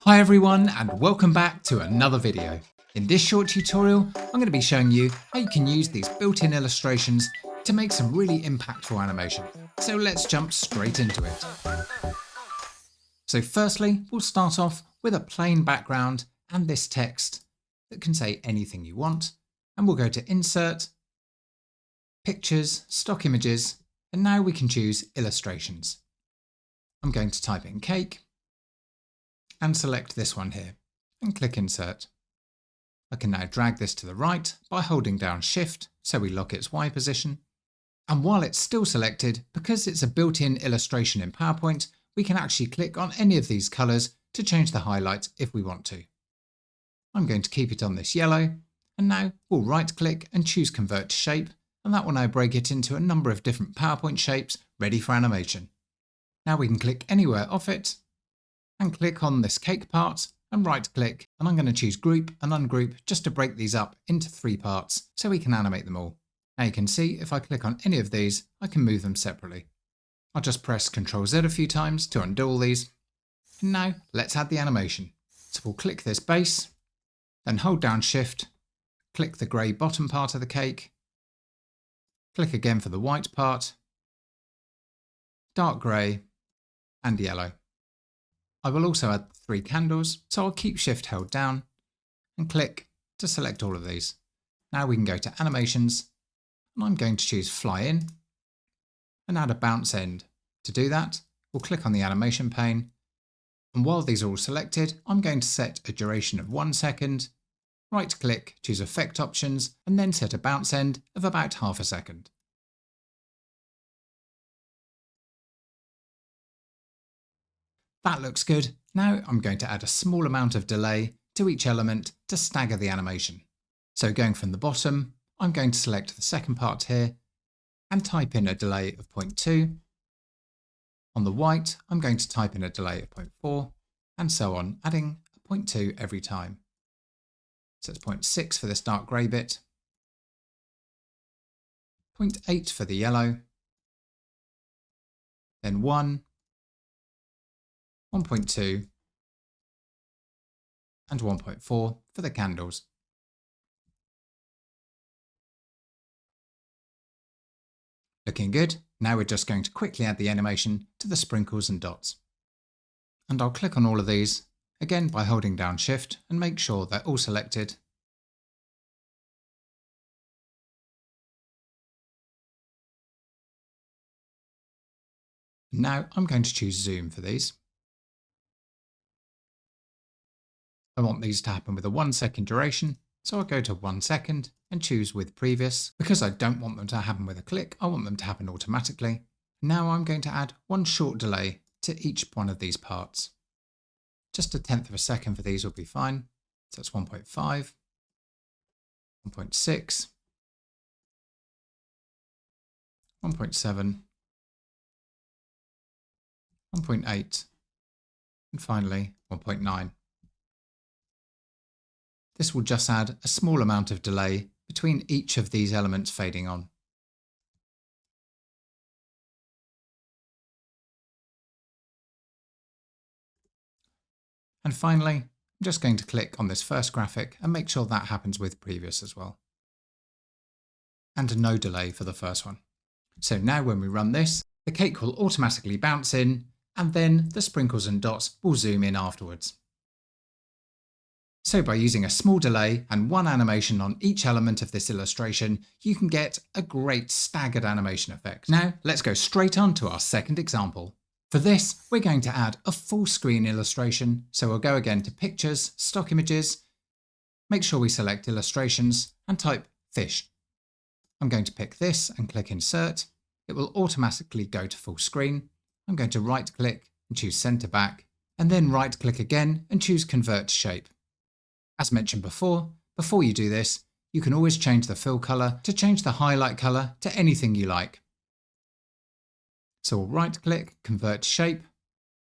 Hi everyone and welcome back to another video. In this short tutorial, I'm going to be showing you how you can use these built-in illustrations to make some really impactful animation. So let's jump straight into it. So firstly, we'll start off with a plain background and this text that can say anything you want. And we'll go to Insert, Pictures, Stock Images, and now we can choose Illustrations. I'm going to type in cake and select this one here and click Insert. I can now drag this to the right by holding down Shift so we lock its Y position. And while it's still selected, because it's a built-in illustration in PowerPoint, we can actually click on any of these colours to change the highlight if we want to. I'm going to keep it on this yellow, and now we'll right-click and choose Convert to Shape, and that will now break it into a number of different PowerPoint shapes ready for animation. Now we can click anywhere off it, and click on this cake part and right click, and I'm going to choose group and ungroup just to break these up into 3 parts so we can animate them all. Now you can see if I click on any of these, I can move them separately. I'll just press Ctrl Z a few times to undo all these. And now let's add the animation. So we'll click this base, then hold down Shift, click the grey bottom part of the cake, click again for the white part, dark grey and yellow. I will also add 3 candles, so I'll keep Shift held down and click to select all of these. Now we can go to Animations, and I'm going to choose Fly In and add a bounce end. To do that, we'll click on the animation pane, and while these are all selected, I'm going to set a duration of 1 second, right click, choose Effect Options, and then set a bounce end of about half a second. That looks good. Now I'm going to add a small amount of delay to each element to stagger the animation. So going from the bottom, I'm going to select the second part here and type in a delay of 0.2. On the white, I'm going to type in a delay of 0.4 and so on, adding a 0.2 every time. So it's 0.6 for this dark grey bit, 0.8 for the yellow, then 1, 1.2 and 1.4 for the candles. Looking good. Now we're just going to quickly add the animation to the sprinkles and dots. And I'll click on all of these, again by holding down Shift, and make sure they're all selected. Now I'm going to choose Zoom for these. I want these to happen with a 1 second duration, so I'll go to 1 second and choose with previous. Because I don't want them to happen with a click, I want them to happen automatically. Now I'm going to add 1 short delay to each one of these parts. Just 1/10 of a second for these will be fine. So that's 1.5, 1.6, 1.7, 1.8, and finally 1.9. This will just add a small amount of delay between each of these elements fading on. And finally, I'm just going to click on this first graphic and make sure that happens with previous as well. And no delay for the first one. So now when we run this, the cake will automatically bounce in, and then the sprinkles and dots will zoom in afterwards. So by using a small delay and 1 animation on each element of this illustration, you can get a great staggered animation effect. Now let's go straight on to our second example. For this, we're going to add a full screen illustration. So we'll go again to Pictures, Stock Images, make sure we select Illustrations and type Fish. I'm going to pick this and click Insert. It will automatically go to full screen. I'm going to right click and choose Center Back, and then right click again and choose Convert to Shape. As mentioned before you do this, you can always change the fill color to change the highlight color to anything you like. So we'll right click, Convert to Shape.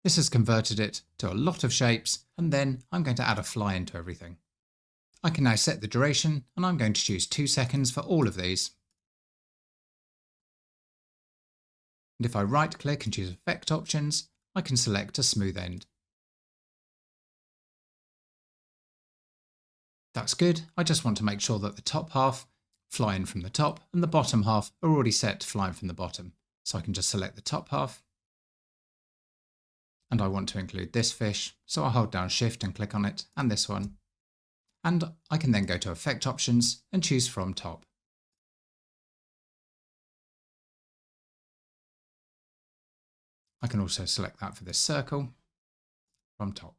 This has converted it to a lot of shapes, and then I'm going to add a fly into everything. I can now set the duration, and I'm going to choose 2 seconds for all of these. And if I right click and choose Effect Options, I can select a smooth end. That's good. I just want to make sure that the top half fly in from the top and the bottom half are already set to fly in from the bottom. So I can just select the top half. And I want to include this fish, so I'll hold down Shift and click on it, and this one. And I can then go to Effect Options and choose from top. I can also select that for this circle from top.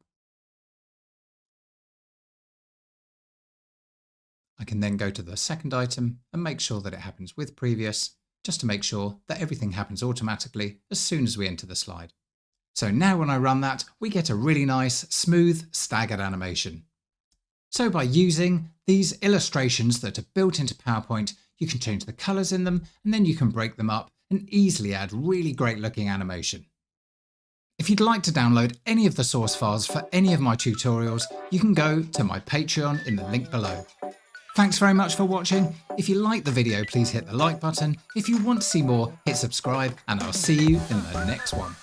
I can then go to the second item and make sure that it happens with previous, just to make sure that everything happens automatically as soon as we enter the slide. So now when I run that, we get a really nice, smooth, staggered animation. So by using these illustrations that are built into PowerPoint, you can change the colours in them, and then you can break them up and easily add really great looking animation. If you'd like to download any of the source files for any of my tutorials, you can go to my Patreon in the link below. Thanks very much for watching. If you liked the video, please hit the like button. If you want to see more, hit subscribe, and I'll see you in the next one.